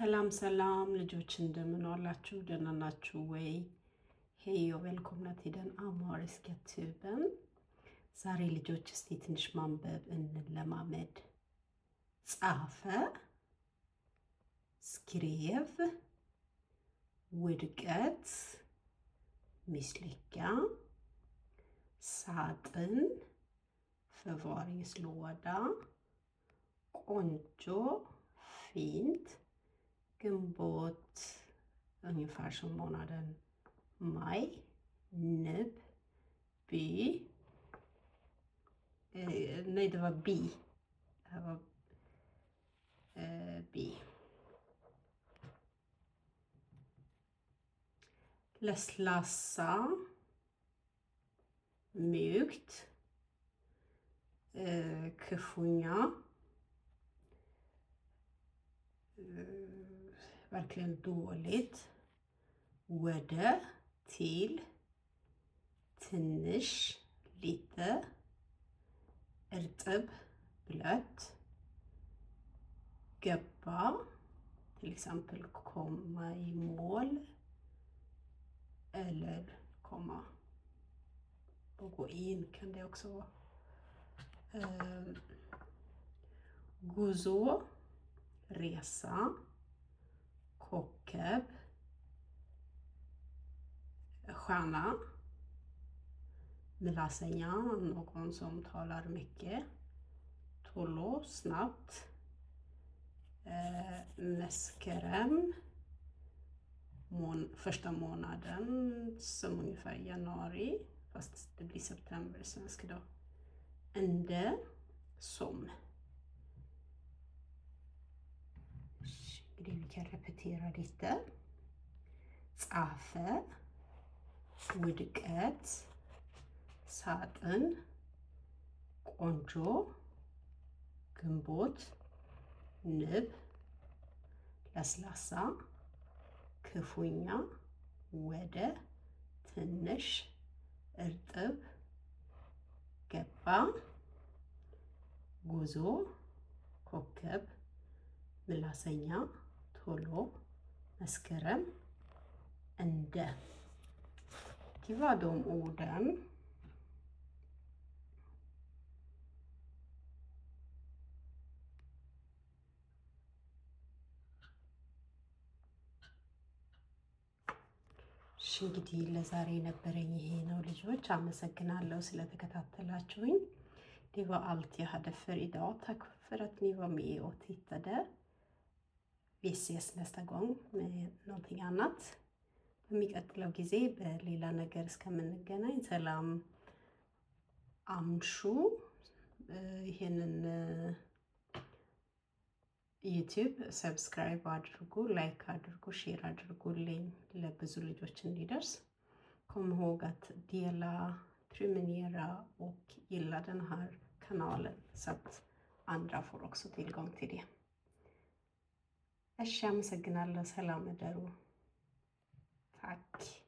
ሰላም ልጆች እንደምን ዋላችሁ? ደህና ናችሁ ወይ? ሄይ välkomna till den amhariska tuben. ዛሬ ልጆች እስቲ ትንሽ ማንበብ እንለማመድ። ጻፈ፣ skrev, ውድቀት፣ misslycka, ሳጥን፣ förvaringslåda, ቆንጆ፣ fint, ግንቦት ungefär som månaden maj, nubb, by, nej det var bi, det var bi, ለስላሳ mjukt, ክፉኛ verkligen dåligt, ወደ till ትንሽ lite, እርጥብ blött, ገባ till exempel komma i mål eller komma och gå in kan det också vara. ጉዞ resa, kockeb, stjärna, ምላሰኛ någon som talar mycket, ቶሎ snabbt, መስከረም första månaden som ungefär januari fast det blir september svensk då. Ende som vi kan repetera lite. ጻፈ፣ ውድቀት፣ ሳጥን፣ ቆንጆ፣ ግንቦት፣ ንብ፣ ለስላሳ፣ ክፉኛ፣ ወደ፣ ትንሽ፣ እርጥብ፣ ገባ፣ ጉዞ፣ ኮከብ፣ ምላሰኛ፣ ቶሎ፣ መስከረም፣ ende. Det var de orden. እንግዲህ ለዛሬ ነበረኝ ይሄ ነው ልጆች። አመሰግናለሁ ስለተከታተላችሁኝ። Det var allt jag hade för idag. Tack för att ni var med och tittade. Vi ses nästa gång med någonting annat. በሚቀጥለው ጊዜ በሌላ ነገር እስከምንገናኝ ሰላም አምሹ። ይሄንን ዩቲዩብ ሰብስክራይብ አድርጉ፣ ላይክ አድርጉ፣ ሼር aድርጉልኝ ለብዙ ልጆች እንዲደርስ። Kom ihåg att dela, prenumerera och gilla den här kanalen så att andra får också tillgång till det. እሺ አመሰግናለሁ። ሰላም እደሩ። Tack.